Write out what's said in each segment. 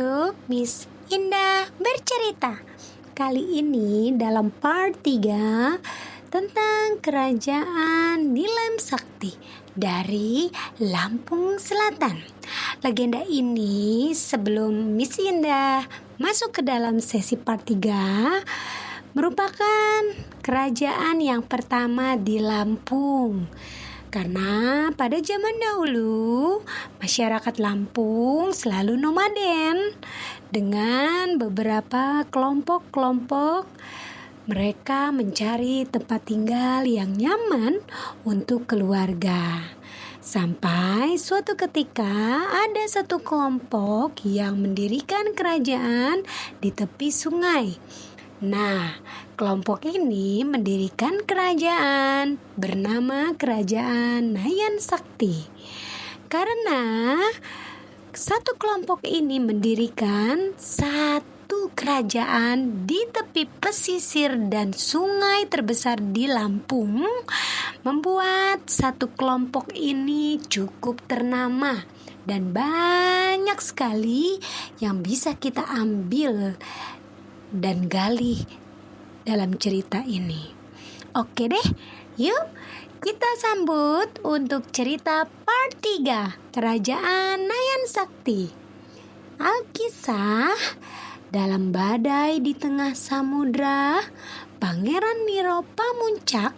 untuk Miss Indah bercerita. Kali ini dalam part 3 tentang kerajaan Nilem Sakti dari Lampung Selatan. Legenda ini sebelum Miss Indah masuk ke dalam sesi part 3 merupakan kerajaan yang pertama di Lampung. Karena pada zaman dahulu masyarakat Lampung selalu nomaden dengan beberapa kelompok-kelompok. Mereka mencari tempat tinggal yang nyaman untuk keluarga. Sampai suatu ketika ada satu kelompok yang mendirikan kerajaan di tepi sungai. Nah, kelompok ini mendirikan kerajaan bernama Kerajaan Nayan Sakti. Karena satu kelompok ini mendirikan satu kerajaan di tepi pesisir dan sungai terbesar di Lampung, membuat satu kelompok ini cukup ternama dan banyak sekali yang bisa kita ambil dan gali dalam cerita ini. Oke deh, yuk kita sambut untuk cerita part 3 Kerajaan Nayan Sakti. Alkisah, dalam badai di tengah samudra, Pangeran Niro Pamuncak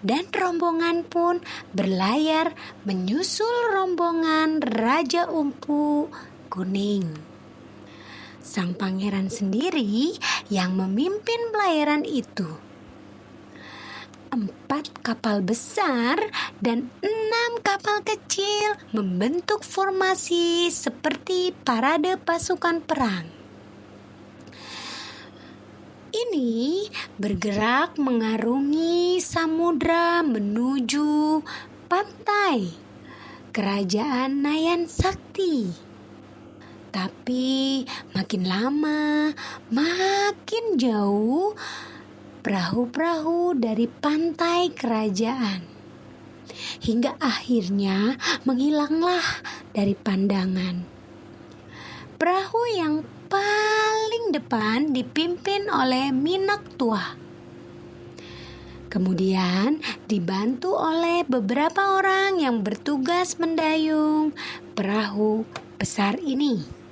dan rombongan pun berlayar menyusul rombongan Raja Umpu Kuning. Sang pangeran sendiri yang memimpin pelayaran itu. 4 kapal besar dan 6 kapal kecil membentuk formasi seperti parade pasukan perang. Ini bergerak mengarungi samudra menuju pantai Kerajaan Nayan Sakti. Tapi makin lama, makin jauh perahu-perahu dari pantai kerajaan. Hingga akhirnya menghilanglah dari pandangan. Perahu yang paling depan dipimpin oleh Minak Tua. Kemudian dibantu oleh beberapa orang yang bertugas mendayung perahu besar ini.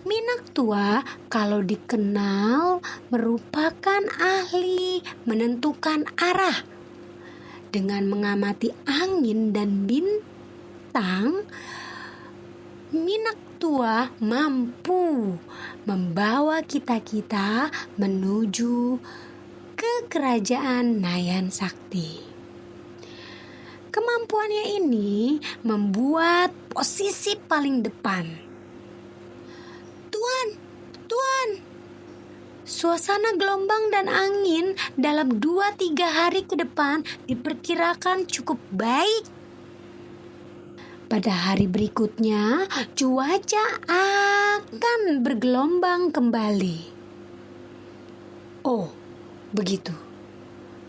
Minak Tua kalau dikenal merupakan ahli menentukan arah. Dengan mengamati angin dan bintang, Minak Tua mampu membawa kita menuju ke Kerajaan Nayan Sakti. Kemampuannya ini membuat posisi paling depan. Tuan, suasana gelombang dan angin dalam 2-3 hari ke depan diperkirakan cukup baik. Pada hari berikutnya, cuaca akan bergelombang kembali. Oh, begitu.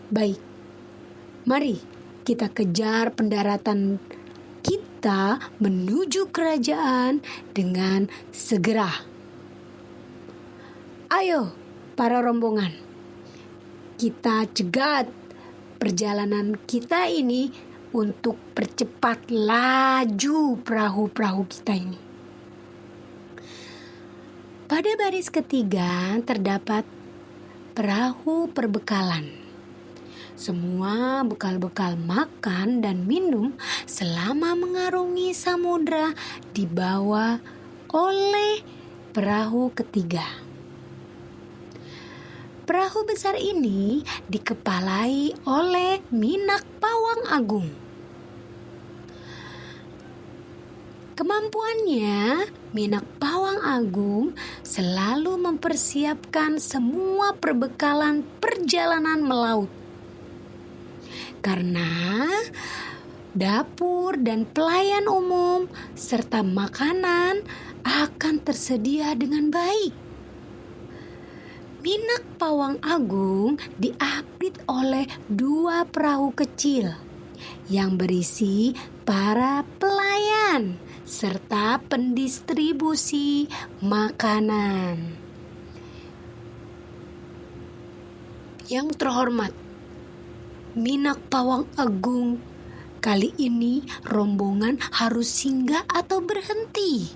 Baik, mari kita kejar pendaratan kita menuju kerajaan dengan segera. Ayo para rombongan, kita cegat perjalanan kita ini untuk percepat laju perahu-perahu kita ini. Pada baris ketiga terdapat perahu perbekalan. Semua bekal-bekal makan dan minum selama mengarungi samudra dibawa oleh perahu ketiga. Perahu besar ini dikepalai oleh Minak Pawang Agung. Kemampuannya, Minak Pawang Agung selalu mempersiapkan semua perbekalan perjalanan melaut. Karena dapur dan pelayan umum serta makanan akan tersedia dengan baik. Minak Pawang Agung diapit oleh 2 perahu kecil yang berisi para pelayan serta pendistribusi makanan. Yang terhormat, Minak Pawang Agung, kali ini rombongan harus singgah atau berhenti.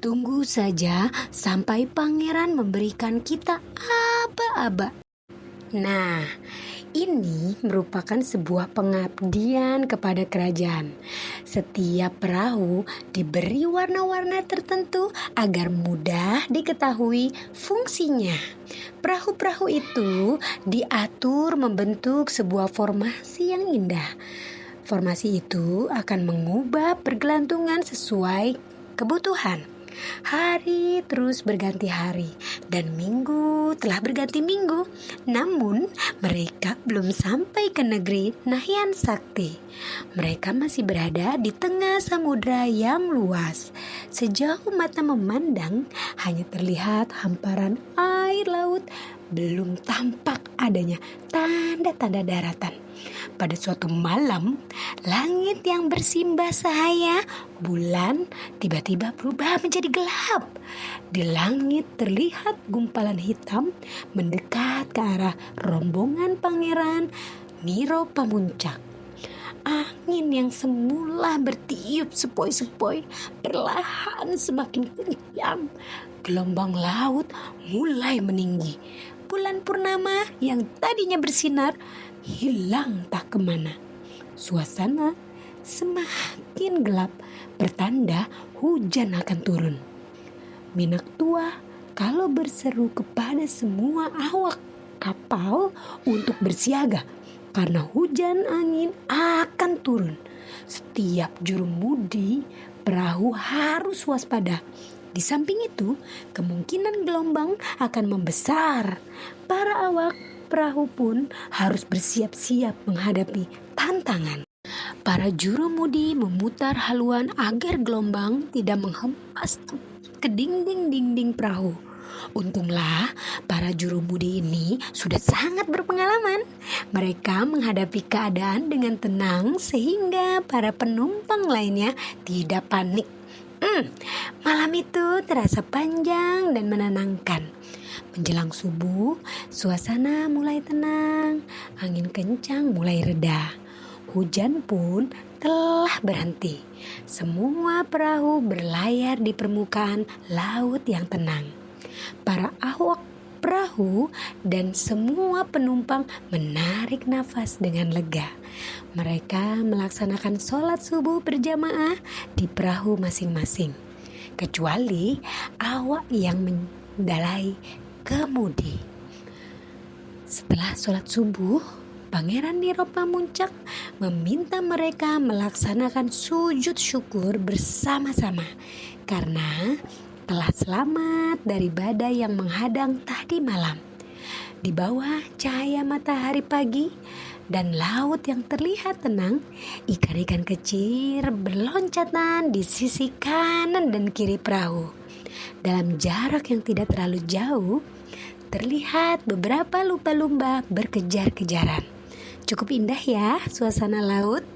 Tunggu saja sampai pangeran memberikan kita aba-aba. Nah, ini merupakan sebuah pengabdian kepada kerajaan. Setiap perahu diberi warna-warna tertentu agar mudah diketahui fungsinya. Perahu-perahu itu diatur membentuk sebuah formasi yang indah. Formasi itu akan mengubah pergelantungan sesuai kebutuhan. Hari terus berganti hari dan minggu telah berganti minggu. Namun mereka belum sampai ke negeri Nahyan Sakti. Mereka masih berada di tengah samudra yang luas. Sejauh mata memandang hanya terlihat hamparan air laut. Belum tampak adanya tanda-tanda daratan. Pada suatu malam, langit yang bersimbah cahaya bulan tiba-tiba berubah menjadi gelap. Di langit terlihat gumpalan hitam mendekat ke arah rombongan Pangeran Niro Pamuncak. Angin yang semula bertiup sepoi-sepoi perlahan semakin kencang. Gelombang laut mulai meninggi. Bulan purnama yang tadinya bersinar hilang tak kemana. Suasana semakin gelap, bertanda hujan akan turun. Minak tua kalau berseru kepada semua awak kapal untuk bersiaga karena hujan angin akan turun. Setiap jurumudi perahu harus waspada. Di samping itu, kemungkinan gelombang akan membesar. Para awak perahu pun harus bersiap-siap menghadapi tantangan. Para jurumudi memutar haluan agar gelombang tidak menghempas ke dinding-dinding perahu. Untunglah para jurumudi ini sudah sangat berpengalaman. Mereka menghadapi keadaan dengan tenang sehingga para penumpang lainnya tidak panik. Malam itu terasa panjang dan menenangkan. Menjelang subuh, suasana mulai tenang, angin kencang mulai reda. Hujan pun telah berhenti. Semua perahu berlayar di permukaan laut yang tenang. Para awak perahu dan semua penumpang menarik nafas dengan lega. Mereka melaksanakan sholat subuh berjamaah di perahu masing-masing, kecuali awak yang mendalai kemudi. Setelah sholat subuh, Pangeran Niro Pamuncak meminta mereka melaksanakan sujud syukur bersama-sama karena telah selamat dari badai yang menghadang tadi malam. Di bawah cahaya matahari pagi dan laut yang terlihat tenang, ikan-ikan kecil berloncatan di sisi kanan dan kiri perahu. Dalam jarak yang tidak terlalu jauh, terlihat beberapa lumba-lumba berkejar-kejaran. Cukup indah ya suasana laut.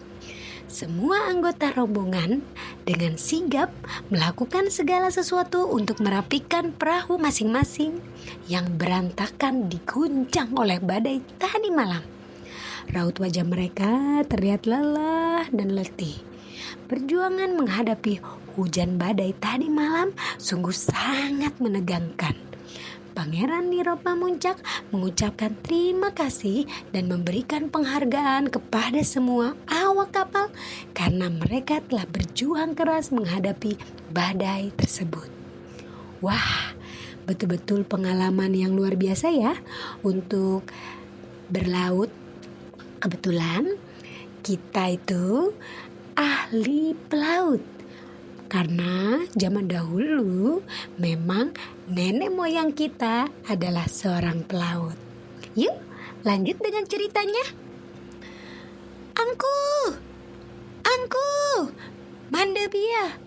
Semua anggota rombongan dengan sigap melakukan segala sesuatu untuk merapikan perahu masing-masing yang berantakan diguncang oleh badai tadi malam. Raut wajah mereka terlihat lelah dan letih. Perjuangan menghadapi hujan badai tadi malam sungguh sangat menegangkan. Pangeran Niro Pamuncak mengucapkan terima kasih dan memberikan penghargaan kepada semua awak kapal karena mereka telah berjuang keras menghadapi badai tersebut. Wah, betul-betul pengalaman yang luar biasa ya untuk berlaut. Kebetulan kita itu ahli pelaut. Karena zaman dahulu memang nenek moyang kita adalah seorang pelaut. Yuk lanjut dengan ceritanya. Angku, Mandebia,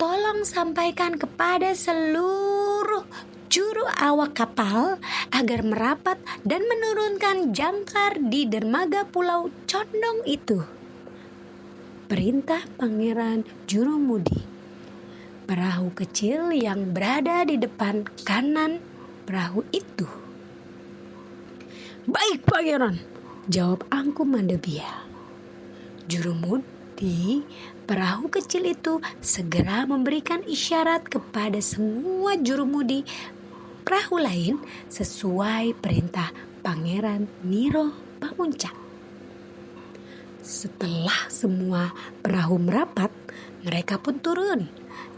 tolong sampaikan kepada seluruh juru awak kapal agar merapat dan menurunkan jangkar di dermaga Pulau Condong itu. perintah Pangeran Jurumudi. Perahu kecil yang berada di depan kanan perahu itu. "Baik, Pangeran," jawab Angku Mandebia. Jurumudi perahu kecil itu segera memberikan isyarat kepada semua jurumudi perahu lain sesuai perintah Pangeran Niro Pamuncak. Setelah semua perahu merapat, mereka pun turun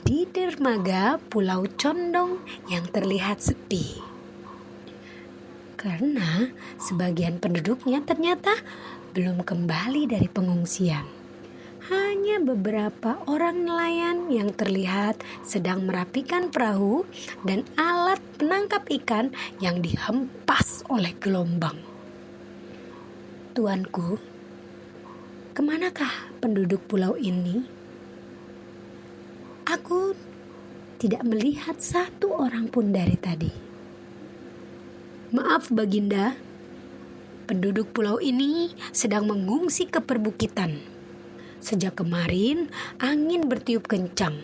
di dermaga Pulau Condong yang terlihat sepi. Karena sebagian penduduknya ternyata belum kembali dari pengungsian. Hanya beberapa orang nelayan yang terlihat sedang merapikan perahu dan alat penangkap ikan yang dihempas oleh gelombang. "Tuanku, kemanakah penduduk pulau ini? Aku tidak melihat satu orang pun dari tadi." "Maaf, Baginda, penduduk pulau ini sedang mengungsi ke perbukitan. Sejak kemarin angin bertiup kencang.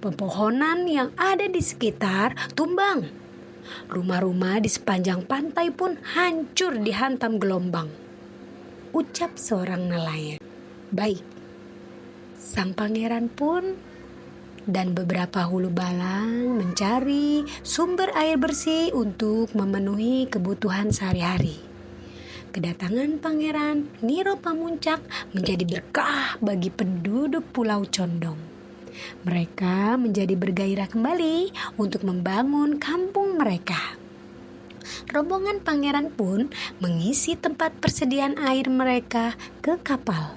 Pepohonan yang ada di sekitar tumbang. Rumah-rumah di sepanjang pantai pun hancur dihantam gelombang," ucap seorang nelayan. "Baik." Sang pangeran pun dan beberapa hulu balang mencari sumber air bersih untuk memenuhi kebutuhan sehari-hari. Kedatangan Pangeran Niro Pamuncak menjadi berkah bagi penduduk Pulau Condong. Mereka menjadi bergairah kembali untuk membangun kampung mereka. Rombongan pangeran pun mengisi tempat persediaan air mereka ke kapal.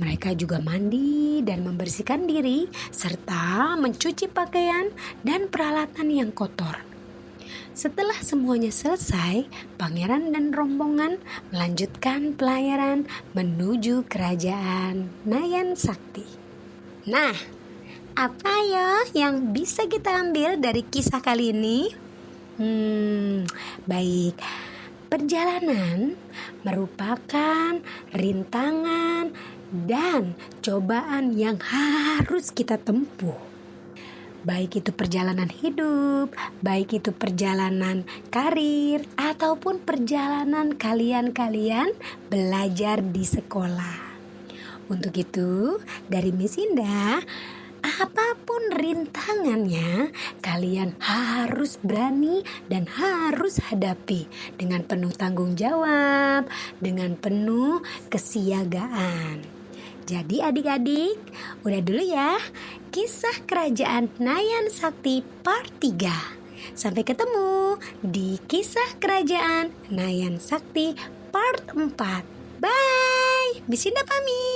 Mereka juga mandi dan membersihkan diri serta mencuci pakaian dan peralatan yang kotor. Setelah semuanya selesai, pangeran dan rombongan melanjutkan pelayaran menuju kerajaan Nayan Sakti. Nah, apa ya yang bisa kita ambil dari kisah kali ini? Baik. Perjalanan merupakan rintangan dan cobaan yang harus kita tempuh. Baik itu perjalanan hidup, baik itu perjalanan karir, ataupun perjalanan kalian belajar di sekolah. Untuk itu, dari Miss Indah, apapun rintangannya, kalian harus berani dan harus hadapi dengan penuh tanggung jawab, dengan penuh kesiagaan. Jadi adik-adik, udah dulu ya kisah kerajaan Nayan Sakti part 3. Sampai ketemu di kisah kerajaan Nayan Sakti part 4. Bye, Miss Indah pamit.